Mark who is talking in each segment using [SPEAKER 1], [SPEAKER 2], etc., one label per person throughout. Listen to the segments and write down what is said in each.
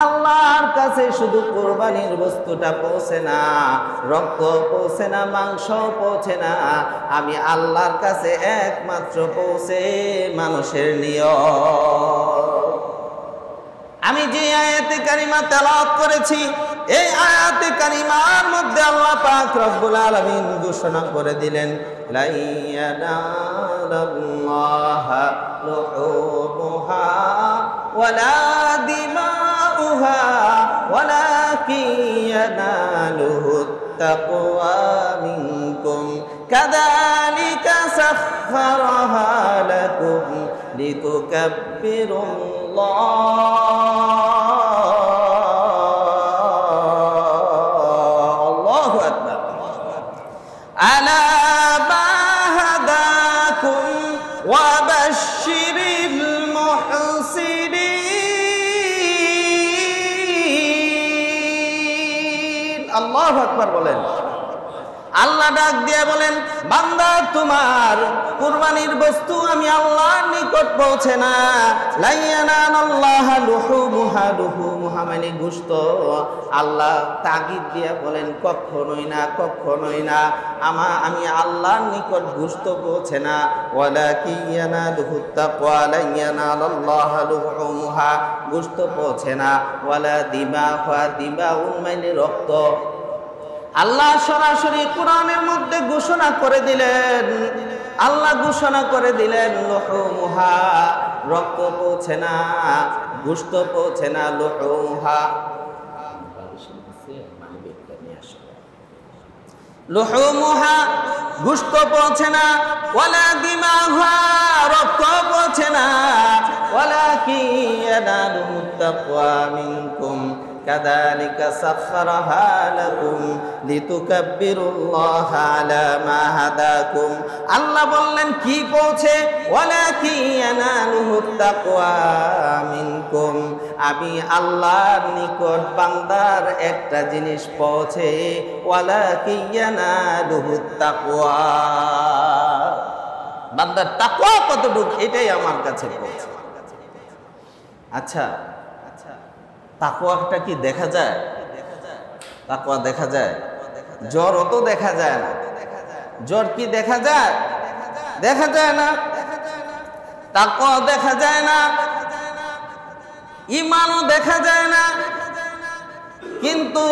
[SPEAKER 1] আল্লাহর কাছে শুধু কোরবানির বস্তুটা পৌঁছে না, রক্ত পৌঁছে না, মাংস পৌঁছে না, আমি আল্লাহর কাছে একমাত্র পৌঁছে মানুষের নিয়ত। আমি যে আয়াতে কারিমা তেলাওয়াত করেছি, এই আয়াতে কারিমার মধ্যে আল্লাহ পাক রব্বুল আলামিন ঘোষণা করে দিলেন, লা ইয়ানালাল্লাহা লুহুমুহা ওয়ালা দিমাউহা ওয়ালাকিন ইয়ানালুহুত তাকওয়া মিনকুম কাযালিকা সাখখারাহা লাকুম আল্লাহু আকবার। আলা মা হাদাকুম ওয়া বাশশিরিল মুহসিনিন। আল্লাহু আকবার বলেন। আল্লাহ ডাক দিয়ে বলেন, বান্দা তোমার কুরবানির বস্তু আমি আল্লাহর নিকট পৌঁছে না। লা ইয়ানালাল্লাহা লুহুমুহা, লুহুমুহা মানে গোশত। আল্লাহ তাগিদ দিয়ে বলেন, কখনোই না, কখনোই না, আমি আল্লাহর নিকট গোশত পৌঁছে না। ওয়ালাকিন ইয়ানালুহুত তাকওয়া, লা ইয়ানালাল্লাহা লুহুমুহা গোশত পৌঁছে না। ওয়ালা দিমাউহা, দিমাউন মানে রক্ত। আল্লাহ সরাসরি কোরআনের মধ্যে ঘোষণা করে দিলেন, আল্লাহ ঘোষণা করে দিলেন, লুহুমুহা রক্ত পৌঁছে না, গোশত পৌঁছে না, লুহুমুহা লুহুমুহা গোশত পৌঁছে না, ওয়ালা দিমাউহা রক্ত পৌঁছে না, ওয়ালাকিন ইয়ানালুহুত তাকওয়া মিনকুম কাযালিকা সাখখারাহা লাকুম লিতুকাব্বিরুল্লাহা আলা মা হাদাকুম। আল্লাহ বললেন কি পৌঁছে, ওয়ালাকিন ইয়ানালুহুত তাকওয়া মিনকুম, আমি আল্লাহর নিকট বান্দার একটা জিনিস পৌঁছে, ওয়ালাকিন ইয়ানালুহুত তাকওয়া, বান্দার তাকওয়া কতটুকু এটাই আমার কাছে পৌঁছে। আচ্ছা, তাকওয়াটা কি দেখা যায়? তাকওয়া দেখা যায়? জ্বরও তো দেখা যায় না। জ্বর কি দেখা যায়? দেখা যায় না। তাকওয়া দেখা যায় না, ঈমানও দেখা যায় না। কিন্তু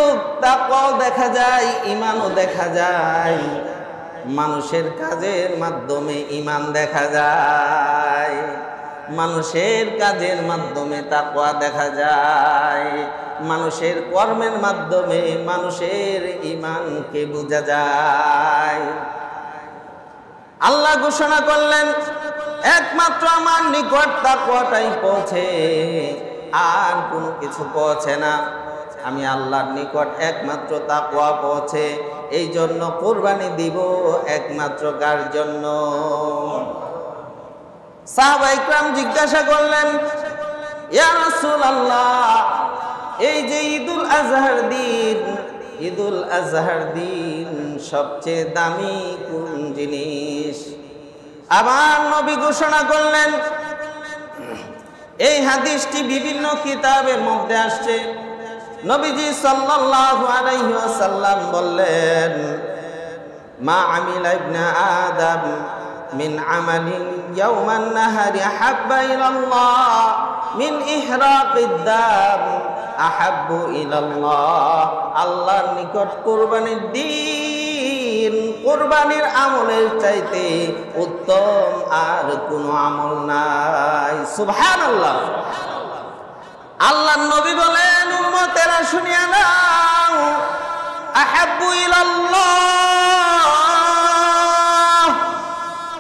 [SPEAKER 1] তাকওয়াও দেখা যায়, ঈমানও দেখা যায়। মানুষের কাজের মাধ্যমে ঈমান দেখা যায়, মানুষের কাজের মাধ্যমে তাকওয়া দেখা যায়, মানুষের কর্মের মাধ্যমে মানুষের ঈমানকে বোঝা যায়। আল্লাহ ঘোষণা করলেন, একমাত্র আমার নিকট তাকওয়াটাই পৌঁছে, আর কোনো কিছু পৌঁছে না। আমি আল্লাহর নিকট একমাত্র তাকওয়া পৌঁছে। এই জন্য কুরবানি দিব একমাত্র কার জন্য? সাহাবা ইকরাম জিজ্ঞাসা করলেন, ইয়া রাসূলুল্লাহ, এই যে ঈদুল আজহার দিন, ঈদুল আজহার দিন সবচেয়ে দামি কোন জিনিস? আবার নবী ঘোষণা করলেন, এই হাদিসটি বিভিন্ন কিতাবের মধ্যে আসছে। নবীজি সাল্লাল্লাহু আলাইহি ওয়াসাল্লাম বললেন, মা আমিলা ইবনে আদম মিন আমালিন ইয়াওমান নাহারি আহাব্বা ইলাল্লাহ মিন ইহরাকিদ দাম আহাব্বু ইলাল্লাহ। আল্লাহর নিকট কুরবানির দিন, কুরবানির আমলের চাইতে উত্তম আর কোনো আমল নাই। সুবহানাল্লাহ। আল্লাহর নবী বলেন, উম্মতেরা শুনিয়া নাও, আহাব্বু ইলাল্লাহ,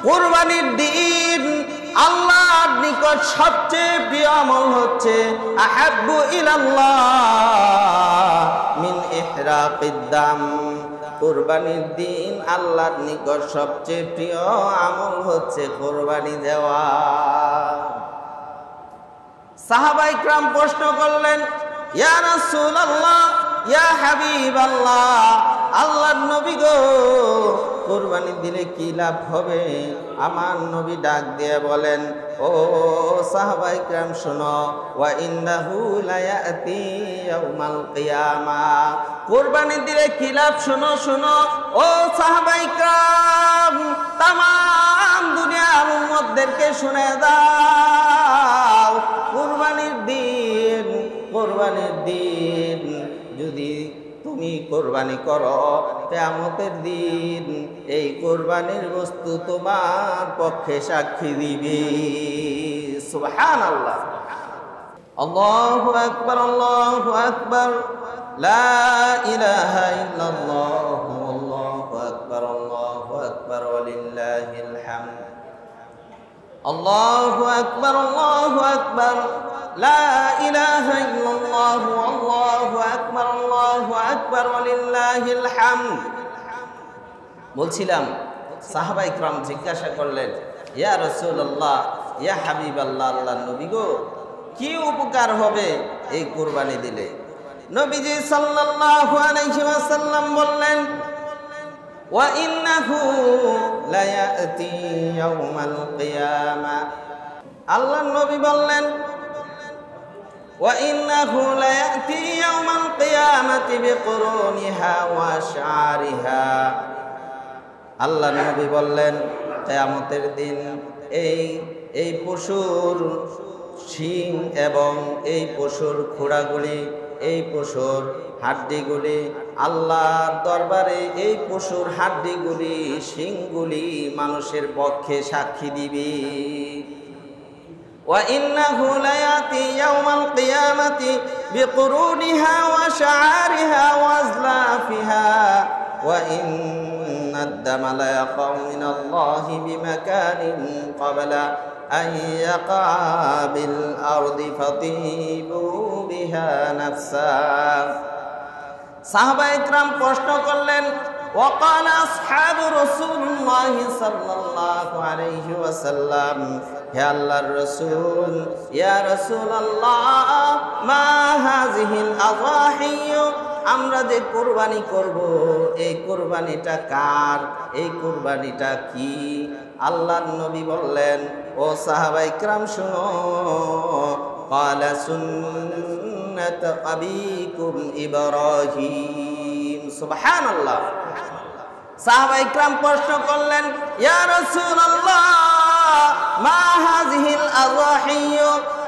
[SPEAKER 1] কুরবানির দিন আল্লাহর নিকট সবচেয়ে প্রিয় আমল হচ্ছে আহাব্বু ইলাল্লাহ মিন ইহরাকিদ দাম। কুরবানির দিন আল্লাহর নিকট সবচেয়ে প্রিয় আমল হচ্ছে কুরবানি দেওয়া। সাহাবা ইকরাম প্রশ্ন করলেন, ইয়া রাসূলুল্লাহ, ইয়া হাবিবাল্লাহ, আল্লাহর নবী গো, কুরবানি দিলে কি লাভ হবে? আমার নবী ডাক দিয়ে বলেন, ও সাহাবায়ে কেরাম শোনো, ওয়া ইন্নাহু লায়াতি ইয়াউমাল কিয়ামা। কুরবানি দিলে কি লাভ শোনো শোনো ও সাহাবায়ে কেরাম, তামাম দুনিয়ার উম্মতদেরকে শুনে দাও। কুরবানির দিন যদি তুমি কোরবানি করো, কিয়ামতের দিন এই কোরবানির বস্তু তোমার পক্ষে সাক্ষী দিবে। সুবহানাল্লাহ। আল্লাহু আকবার, আল্লাহু আকবার, লা ইলাহা ইল্লাল্লাহ, আল্লাহু আকবার, আল্লাহু আকবার, ওয়ালিল্লাহিল হামদ। আল্লাহু আকবার, আল্লাহু আকবার, লা ইলাহা ইল্লাল্লাহ, আল্লাহু আকবার, আল্লাহু আকবার, ওয়ালিল্লাহিল হামদ। বলছিলাম সাহাবায়ে কেরাম জিজ্ঞাসা করলেন, ইয়া রাসূলুল্লাহ, ইয়া হাবিবাল্লাহ, আল্লাহর নবী গো, কি উপকার হবে এই কুরবানি দিলে? নবীজি সাল্লাল্লাহু আলাইহি ওয়াসাল্লাম বললেন, ওয়া ইন্নাহু লায়াতি ইয়াউমাল কিয়ামা। আল্লাহর নবী বললেন, ওয়া ইন্নাহু লায়াতি ইয়াউমাল কিয়ামাতি বিকুরুনিহা ওয়া আশআরিহা। আল্লাহর নবী বললেন, কিয়ামতের দিন এই পশুর শিং এবং এই পশুর খুঁড়াগুলি, এই পশুর হাড্ডিগুলি আল্লাহর দরবারে, এই পশুর হাড্ডিগুলি শিংগুলি মানুষের পক্ষে সাক্ষী দিবে। ওয়া ইন্নাহু লায়াতি ইয়াউমাল কিয়ামাতি বিকুরুনিহা ওয়া শাআরিহা ওয়া আজলাফিহা ওয়া ইন্নাদ দামা লায়াকাউ মিনাল্লাহি বিমাকানিন ক্বাবলা আন ইয়াকা বিল আরদি ফাতিবু বিহা নাফসা। সাহাবায়ে কেরাম প্রশ্ন করলেন, وقال أصحاب رسول الله صلى الله عليه وسلم, হে আল্লাহর রাসূল, ইয়া রাসূলুল্লাহ, মা হাযিহিল আযাহি, আমরা যে কুরবানি করব এই কুরবানিটা কার? এই কুরবানিটা কি? আল্লাহর নবী বললেন, ও সাহাবায়ে কেরাম শুনো, قال سنة أبيكم إبراهيم। সুবহানাল্লাহ। সাহাবায়ে কেরাম প্রশ্ন করলেন, ইয়া রাসূলুল্লাহ, মা হাযিহিল আযাহি,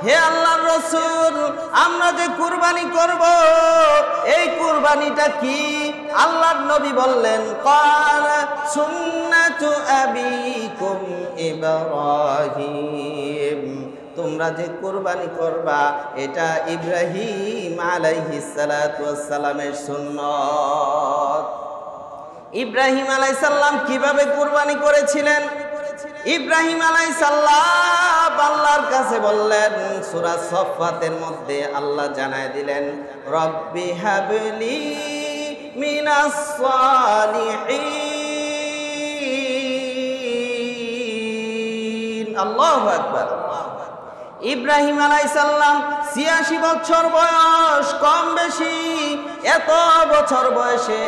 [SPEAKER 1] হে আল্লাহর রাসূল, আমরা যে কুরবানি করব এই কুরবানিটা কি? আল্লাহর নবী বললেন, قال سنة أبيكم إبراهيم, তোমরা যে কুরবানি করবা এটা ইব্রাহিম আলাইহিস সালাতু ওয়াস সালামের সুন্নাত। ইব্রাহিম আলাইহিস সালাম কিভাবে কুরবানি করেছিলেন? ইব্রাহিম আলাইহিস সালাম আল্লাহর কাছে বললেন, সূরা সফফাতের মধ্যে আল্লাহ জানায় দিলেন, রব্বি হাবলি মিনাস সালিহিন। আল্লাহু আকবার। ইব্রাহিম আলাইহিস সালাম ৮৬ বছর বয়স, কম বেশি এত বছর বয়সে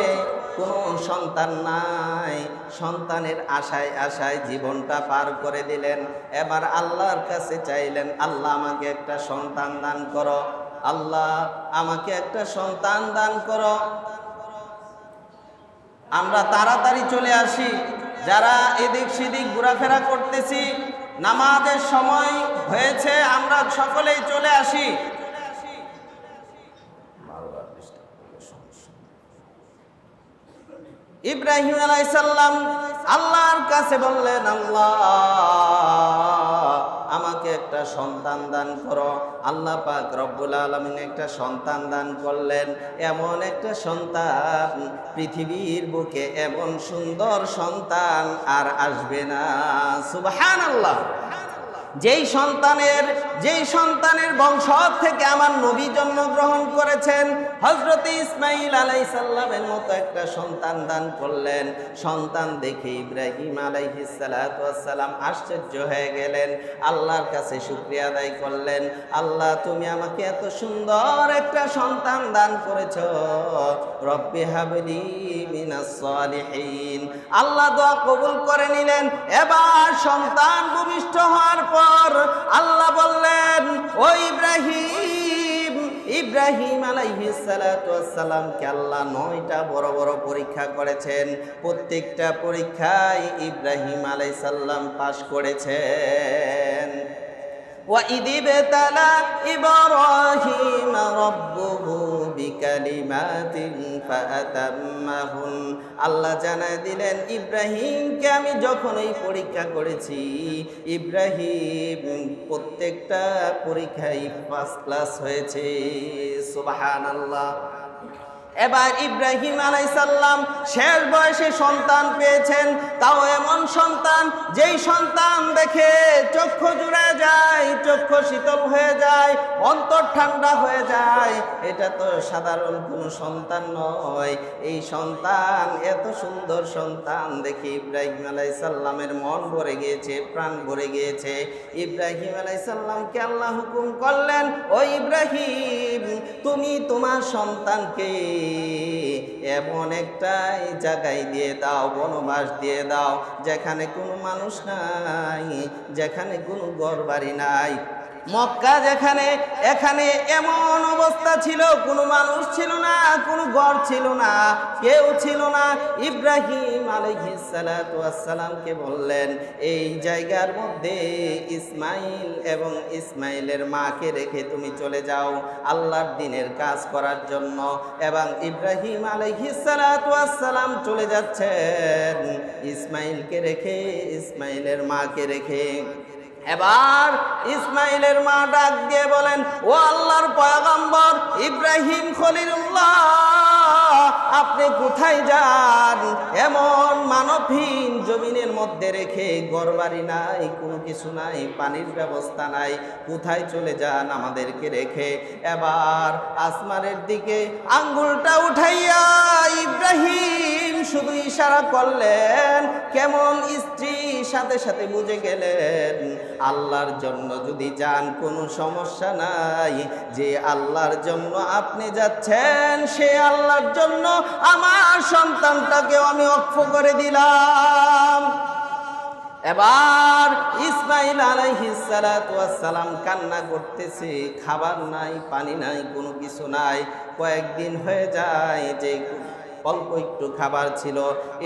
[SPEAKER 1] কোনো সন্তান নাই। সন্তানের আশায় আশায় জীবনটা পার করে দিলেন। এবার আল্লাহর কাছে চাইলেন, আল্লাহ আমাকে একটা সন্তান দান করো, আল্লাহ আমাকে একটা সন্তান দান করো। আমরা তাড়াতাড়ি চলে আসি, যারা এদিক সেদিক ঘোরাফেরা করতেছি, নামাজের সময় হয়েছে, আমরা সকলেই চলে আসি। ইব্রাহিম আলাইহিস সালাম আল্লাহর কাছে বললেন, আল্লাহ আমাকে একটা সন্তান দান করো। আল্লাহ পাক রব্বুল আলামিন একটা সন্তান দান করলেন। এমন একটা সন্তান পৃথিবীর বুকে, এমন সুন্দর সন্তান আর আসবে না। সুবহানাল্লাহ। যেই সন্তানের বংশ থেকে আমার নবী জন্মগ্রহণ করেছেন, হযরত ইসমাঈল আলাইহিস সালামের মতো একটা সন্তান দান করলেন। সন্তান দেখে ইব্রাহিম আলাইহিস সালাতু ওয়াস সালাম আশ্চর্য হয়ে গেলেন, আল্লাহর কাছে শুকরিয়া আদায় করলেন, আল্লাহ তুমি আমাকে এত সুন্দর একটা সন্তান দান করেছো, রব্বি হাবলি মিনাস সালিহিন। আল্লাহ দোয়া কবুল করে নিলেন। এবার সন্তান ভূমিষ্ঠ হওয়ার পর আল্লাহ বললেন, ও ইব্রাহিম আলাইহিস সালাতু ওয়াস সালামকে আল্লাহ 9টা বড় বড় পরীক্ষা করেছেন। প্রত্যেকটা পরীক্ষায় ইব্রাহিম আলাইহিস সালাম পাশ করেছেন। وَإِذِ ابْتَلَى إِبْرَاهِيمَ رَبُّهُ بِكَلِمَاتٍ فَأَتَمَّهُنَّ। আল্লাহ জানায় দিলেন, ইব্রাহিমকে আমি যখন এই পরীক্ষা করেছি, ইব্রাহিম প্রত্যেকটা পরীক্ষায় ফার্স্ট ক্লাস হয়েছে। সুবহানাল্লাহ। এবার ইব্রাহিম আলাইহিস সালাম শেষ বয়সে সন্তান পেয়েছেন, তাও এমন সন্তান যেই সন্তান দেখে চক্ষু জুড়ে যায়, চক্ষু শীতল হয়ে যায়, অন্তর ঠান্ডা হয়ে যায়। এটা তো সাধারণ কোনো সন্তান নয়। এই সন্তান, এত সুন্দর সন্তান দেখে ইব্রাহিম আলাইহিস সালামের মন ভরে গিয়েছে, প্রাণ ভরে গিয়েছে। ইব্রাহিম আলাইহিস সালামকে আল্লাহ হুকুম করলেন, ও ইব্রাহিম তুমি তোমার সন্তানকে এমন একটা জায়গায় দিয়ে দাও, বনবাস দিয়ে দাও, যেখানে কোনো মানুষ নাই, যেখানে কোনো ঘরবাড়ি নাই। মক্কা যেখানে, এখানে এমন অবস্থা ছিল, কোনো মানুষ ছিল না, কোনো ঘর ছিল না, কেউ ছিল না। ইব্রাহিম আলাইহিস সালাতু ওয়াস সালামকে বললেন, এই জায়গার মধ্যে ইসমাইল এবং ইসমাইলের মাকে রেখে তুমি চলে যাও আল্লাহর দ্বীনের কাজ করার জন্য। এবং ইব্রাহিম আলাইহিস সালাতু ওয়াস সালাম চলে যাচ্ছেন ইসমাইলকে রেখে, ইসমাইলের মাকে রেখে। এবার ইসমাইলের মা ডাক দিয়ে বলেন, ও আল্লাহর পয়গম্বর ইব্রাহিম খলিলুল্লাহ, আপনি কোথায় যান? এমন মানবহীন জমিনের মধ্যে রেখে, ঘরবাড়ি নাই, কোনো কিছু নাই, পানির ব্যবস্থা নাই, কোথায় চলে যান আমাদেরকে রেখে? এবার আসমানের দিকে আঙ্গুলটা উঠাইয়া ইব্রাহিম শুধু ইশারা করলেন, কেমন স্ত্রী সাথে সাথে বুঝে গেলেন আল্লাহর জন্য যদি যান কোনো সমস্যা নাই, যে আল্লাহর জন্য আপনি যাচ্ছেন সে আল্লাহর জন্য আমার সন্তানটাকেও আমি অক্ষ করে দিলাম। এবার ইসমাইল আলাইহিস সালাতু ওয়াস সালাম কান্না করতেছে, খাবার নাই, পানি নাই, কোনো কিছু নাই। কয়েকদিন হয়ে যায়, যে অল্প একটু খাবার ছিল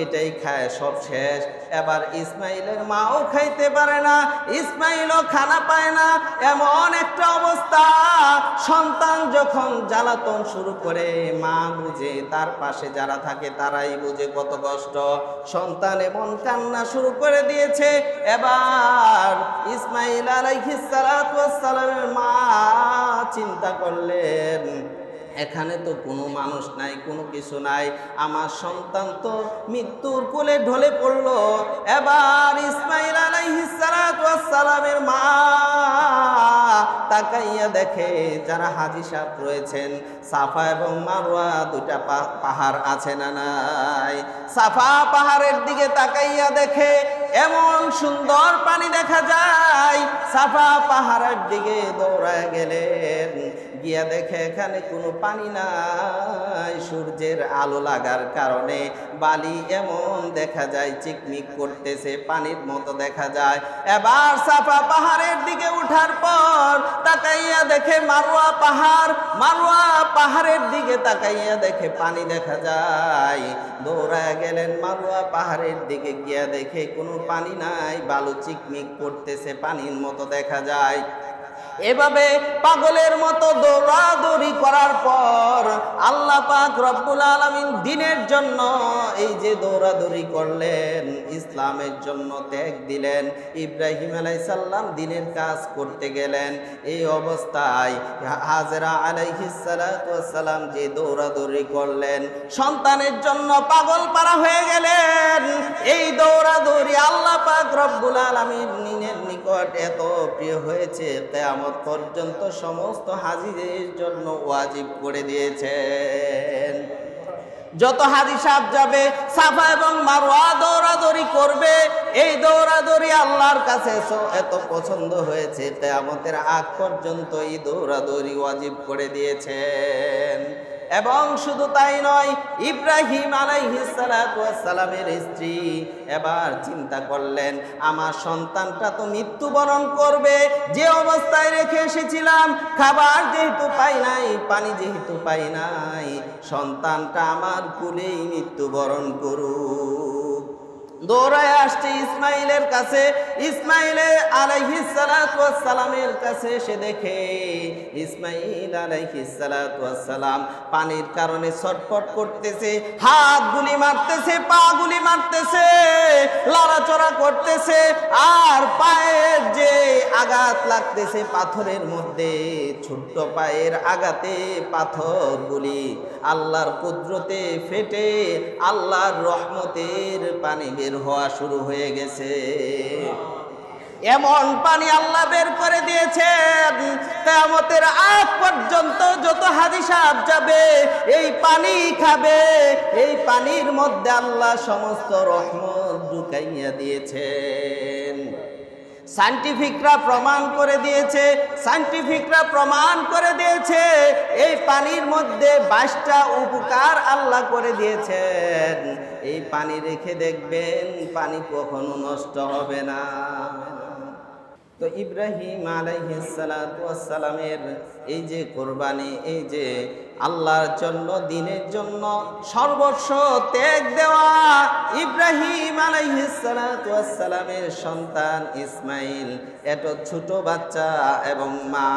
[SPEAKER 1] এটাই খায়, সব শেষ। এবার ইসমাইলের মাও খাইতে পারে না, ইসমাইলও খানা পায় না। এমন একটা অবস্থা, সন্তান যখন জ্বালাতন শুরু করে, মা বুঝে, তার পাশে যারা থাকে তারাই বুঝে কত কষ্ট। সন্তান এমন কান্না শুরু করে দিয়েছে। এবার ইসমাইল আলাইহিস সালাতু ওয়াস সালামের মা চিন্তা করলেন, এখানে তো কোনো মানুষ নাই, কোনো কিছু নাই, আমার সন্তান তো মৃত্যুর কোলে ঢলে পড়লো। এবার ইসমাইল আলাইহিস সালাতু ওয়াস সালামের মা তাকাইয়া দেখে যারা হাজী সাহেব রয়েছেন, সাফা এবং মারওয়া দুটা পাহাড় আছে না নাই। সাফা পাহাড়ের দিকে তাকাইয়া দেখে এমন সুন্দর পানি দেখা যায়। সাফা পাহাড়ের দিকে দৌড়ায় গেলেন, গিয়া দেখে এখানে কোনো পানি নাই। সূর্যের আলো লাগার কারণে বালি এমন দেখা যায়, চিকমিক করতেছে, পানির মতো দেখা যায়। এবার সাফা পাহাড়ের দিকে উঠার পর তাকাইয়া দেখে মারওয়া পাহাড়, মারওয়া পাহাড়ের দিকে তাকাইয়া দেখে পানি দেখা যায়। দৌড়ায় গেলেন মারওয়া পাহাড়ের দিকে, গিয়া দেখে কোনো পানি নাই, বালু চিকমিক করতেছে, পানির মতো দেখা যায়। এভাবে পাগলের মতো দৌড়াদৌড়ি করার পর আল্লাহ পাক রব্বুল আলামিন দ্বীনের জন্য এই যে দৌড়াদৌড়ি করলেন, ইসলামের জন্য ত্যাগ দিলেন। ইব্রাহিম আলাইহিস সালাম দ্বীনের কাজ করতে গেলেন। এই অবস্থায় হাজেরা আলাইহিস সালাতু ওয়াস সালাম যে দৌড়াদৌড়ি করলেন, সন্তানের জন্য পাগল পারা হয়ে গেলেন। এই দৌড়াদৌড়ি আল্লাহ পাক রব্বুল আলামিনের নিকট এত প্রিয় হয়েছে কিয়ামত পর্যন্ত সমস্ত হাজীদের জন্য ওয়াজিব করে দিয়েছেন। যত হাজী সাহেব যাবে সাফা এবং মারওয়া দৌড়াদৌড়ি করবে, এই দৌড়াদৌড়ি আল্লাহর কাছে এত পছন্দ হয়েছে কিয়ামতের আগ পর্যন্ত এই দৌড়াদৌড়ি ওয়াজিব করে দিয়েছেন। এবং শুধু তাই নয়, ইব্রাহিম আলাইহিস সালাতু ওয়াস সালামের স্ত্রী এবার চিন্তা করলেন, আমার সন্তানটা তো মৃত্যুবরণ করবে, যে অবস্থায় রেখে এসেছিলাম, খাবার যেহেতু পাই নাই, পানি যেহেতু পাই নাই, সন্তানটা আমার কুলেই মৃত্যুবরণ করুক। দৌড়ায় আসছে ইসমাইলের কাছে, ইসমাইল আলাইহিস সালাতু ওয়াস সালামের কাছে এসে দেখে ইসমাইল আলাইহিস সালাতু ওয়াস সালাম পানির কারণে ছটফট করতেছে, হাত গুলি মারতেছে, পা গুলি মারতেছে, লড়াচড়া করতেছে, আর পায়ের যে আঘাত লাগতেছে পাথরের মধ্যে, ছোট্ট পায়ের আঘাতে পাথরগুলি আল্লাহর কুদরতে ফেটে আল্লাহর রহমতের পানি বের হওয়া শুরু হয়ে গেছে। এমন পানি আল্লাহ বের করে দিয়েছেন, কিয়ামতের আগ পর্যন্ত যত হাজী সাহেব যাবে এই পানি খাবে, এই পানির মধ্যে আল্লাহ সমস্ত রহমত ঢুকাইয়া দিয়েছেন। সায়েন্টিফিকরা প্রমাণ করে দিয়েছে, এই পানির মধ্যে 22টা উপকার আল্লাহ করে দিয়েছেন। এই পানি রেখে দেখবেন পানি কখনো নষ্ট হবে না। তো ইব্রাহিম আলাইহিস সালাতু ওয়াস সালামের এই যে কোরবানি, এই যে আল্লাহর জন্য, দ্বীনের জন্য সর্বস্ব ত্যাগ দেওয়া, ইব্রাহিম আলাইহিস সালাতু ওয়াস সালামের সন্তান ইসমাইল এত ছোট বাচ্চা এবং মা,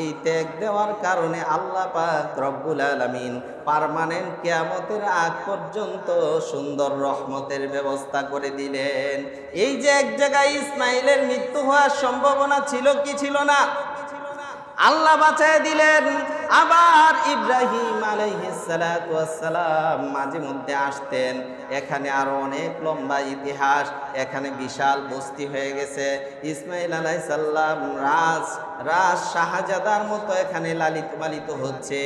[SPEAKER 1] এই ত্যাগ দেওয়ার কারণে আল্লাহ পাক রব্বুল আলামিন পার্মানেন্ট কিয়ামতের আগ পর্যন্ত সুন্দর রহমতের ব্যবস্থা করে দিলেন। এই যে এক জায়গায় ইসমাইলের মৃত্যু হওয়ার সম্ভাবনা ছিল কি ছিল না, আল্লাহ বাঁচায় দিলেন। আবার ইব্রাহিম আলাইহিস সালাতু ওয়াস সালাম মাঝে মধ্যে আসতেন। এখানে আরো অনেক লম্বা ইতিহাস, এখানে বিশাল বস্তি হয়ে গেছে। ইসমাইল আলাইহিস সালাম রাজ শাহজাদার মতো এখানে লালিত পালিত হচ্ছে,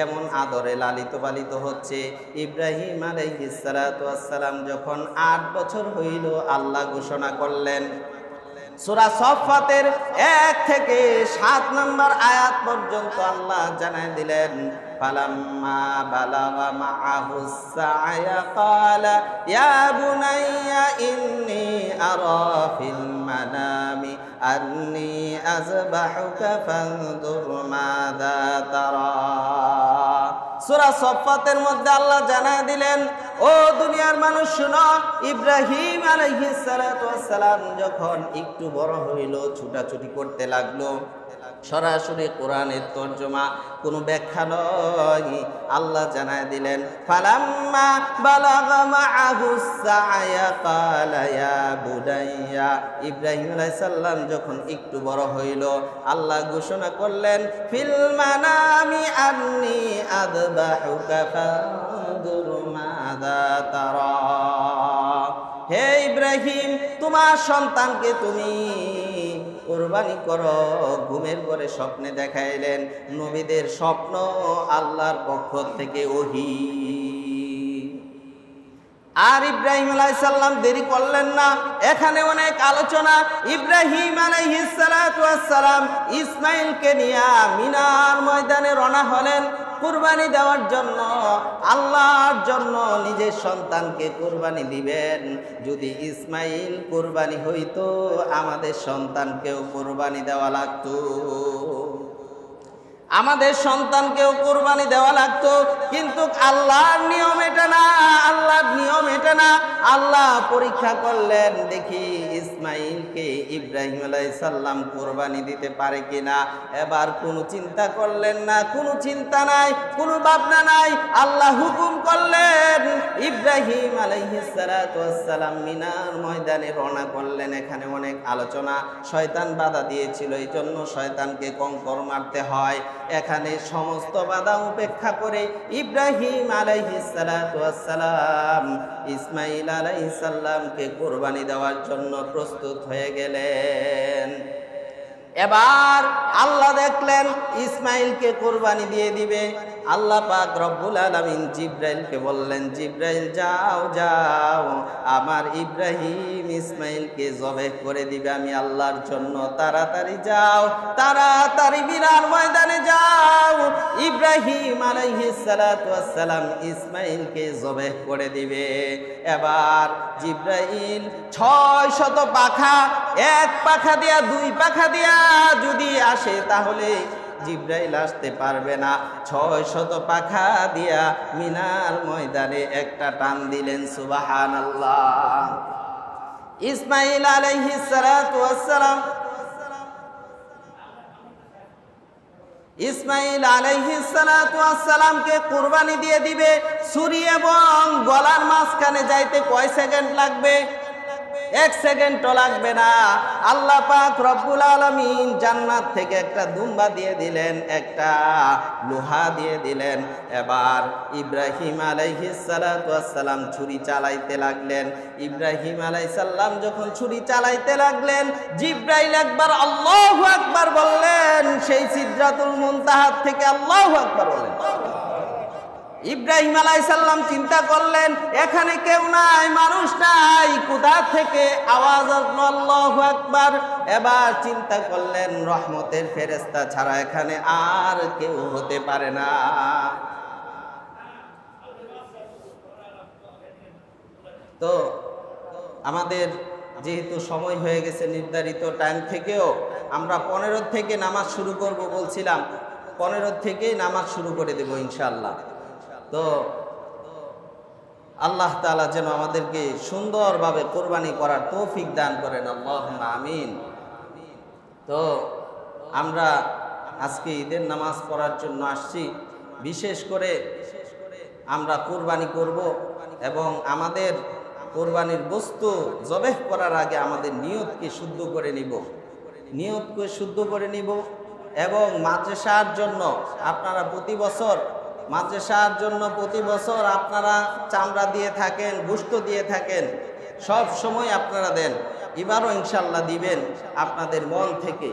[SPEAKER 1] এমন আদরে লালিত পালিত হচ্ছে। ইব্রাহিম আলাইহিস সালাতু ওয়াস সালাম যখন 8 বছর হইল, আল্লাহ ঘোষণা করলেন, সূরা সফফাতের 1 থেকে 7 নম্বর আয়াত পর্যন্ত আল্লাহ জানায় দিলেন, ফালাম্মা বালাগা মাআহুস সা'য়া ক্বালা ইয়া বুনাইয়া ইন্নী আরা ফিল মানামি আন্নী আযবাহুকা ফানজুর মাযা তারা। সূরা সফফাতের মধ্যে আল্লাহ জানায় দিলেন, ও দুনিয়ার মানুষ শুনো, ইব্রাহিম আলাইহিস সালাতু ওয়াস সালাম যখন একটু বড় হইল, ছুটাছুটি করতে লাগলো, সরাসরি কোরআনের তরজমা, কোনো ব্যাখ্যা নয়, আল্লাহ জানায় দিলেন, ফালাম্মা বালাগা মাআহুস সা'য়া ক্বালা ইয়া বুনাইয়া। ইব্রাহিম আলাইহিস সালাম যখন একটু বড় হইল, আল্লাহ ঘোষণা করলেন, ফিল মানামি আন্নী আযবাহুকা ফানজুর মাযা তারা। হে ইব্রাহিম, তোমার সন্তানকে তুমি কোরবানি করো। ঘুমের ঘরে স্বপ্নে দেখাইলেন, নবীদের স্বপ্ন আল্লাহর পক্ষ থেকে ওহী। আর ইব্রাহিম আলাইহিস সালাম দেরি করলেন না, এখানে অনেক আলোচনা। ইব্রাহিম আলাইহিস সালাতু ওয়াস সালাম ইসমাইলকে নিয়ে মিনার ময়দানে রওনা হলেন কুরবানি দেওয়ার জন্য। আল্লাহর জন্য নিজের সন্তানকে কুরবানি দিবেন। যদি ইসমাইল কুরবানি হইতো, আমাদের সন্তানকেও কুরবানি দেওয়া লাগতো, আমাদের সন্তানকেও কুরবানি দেওয়া লাগতো। কিন্তু আল্লাহর নিয়ম এটা না, আল্লাহর নিয়ম এটা না। আল্লাহ পরীক্ষা করলেন, দেখি ইসমাইলকে ইব্রাহিম আলাইহিস সালাম কুরবানি দিতে পারে কিনা। এবার কোনো চিন্তা করলেন না, কোনো চিন্তা নাই, কোনো ভাবনা নাই। আল্লাহ হুকুম করলেন, ইব্রাহিম আলাইহিস সালাতু ওয়াস সালাম মিনার ময়দানে রওনা করলেন। এখানে অনেক আলোচনা, শয়তান বাধা দিয়েছিল, এই জন্য শয়তানকে কঙ্কর মারতে হয়। এখানে সমস্ত বাধা উপেক্ষা করে ইব্রাহিম আলাইহিস সালাতু ওয়াস সালাম ইসমাইল আলাইহিস সালামকে কুরবানি দেওয়ার জন্য প্রস্তুত হয়ে গেলেন। এবার আল্লাহ দেখলেন ইসমাইলকে কুরবানি দিয়ে দিবে। আল্লাহ পাক রব্বুল আলামিন জিব্রাইলকে বললেন, জিব্রাইল যাও যাও, আমার ইব্রাহিম ইসমাইলকে জবেহ করে দিবে আমি আল্লাহর জন্য, তাড়াতাড়ি যাও, তাড়াতাড়ি বিরার ময়দানে যাও, ইব্রাহিম আলাইহিস সালাতু ওয়াস সালাম ইসমাইলকে জবেহ করে দিবে। এবার জিব্রাইল 600 পাখা, এক পাখা দিয়া দুই পাখা দিয়া যদি আসে তাহলে জিব্রাইল আসতে পারবে না। 600 পাখা দিয়া মিনার ময়দানে একটা টান দিলেন, সুবহানাল্লাহ। ইসমাইল আলাইহিস সালাতু ওয়াস সালাম ইসমাইল আলাইহিস সালাতু ওয়াস সালামকে কুরবানি দিয়ে দিবে। ছুরি এবং গলার মাঝখানে যাইতে কয় সেকেন্ড লাগবে? 1 সেকেন্ডও লাগবে না। আল্লাহ পাক রব্বুল আলামিন জান্নাত থেকে একটা দুম্বা দিয়ে দিলেন, একটা লোহা দিয়ে দিলেন। এবার ইব্রাহিম আলাইহিস সালাতু ওয়াস সালাম ছুরি চালাইতে লাগলেন। ইব্রাহিম আলাইহিস সালাম যখন ছুরি চালাইতে লাগলেন, জিব্রাইল একবার আল্লাহু আকবার বললেন, সেই সিদরাতুল মুনতাহা থেকে আল্লাহু আকবার বললেন। ইব্রাহিম আলাইহিস সালাম চিন্তা করলেন, এখানে কেউ নাই, মানুষ নাই, কোথা থেকে আওয়াজ আসলো আল্লাহু আকবার। এবার চিন্তা করলেন, রহমতের ফেরেশতা ছাড়া এখানে আর কেউ হতে পারে না। তো আমাদের যেহেতু সময় হয়ে গেছে নির্ধারিত টাইম থেকেও, আমরা 15 থেকে নামাজ শুরু করব বলছিলাম, 15 থেকেই নামাজ শুরু করে দেব ইনশাআল্লাহ। তো আল্লাহ তাআলা যেন আমাদেরকে সুন্দরভাবে কোরবানি করার তৌফিক দান করেন, আল্লাহুম্মা আমিন। তো আমরা আজকে ঈদের নামাজ পড়ার জন্য আসছি। বিশেষ করে আমরা কোরবানি করব এবং আমাদের কোরবানির বস্তু জবেহ করার আগে আমাদের নিয়তকে শুদ্ধ করে নিব, নিয়তকে শুদ্ধ করে নিব। এবং মাদ্রাসার জন্য আপনারা প্রতি বছর মাদ্রাসার জন্য প্রতি বছর আপনারা চামড়া দিয়ে থাকেন, গোশত দিয়ে থাকেন, সব সময় আপনারা দেন, এবারও ইনশাআল্লাহ দিবেন আপনাদের মন থেকে।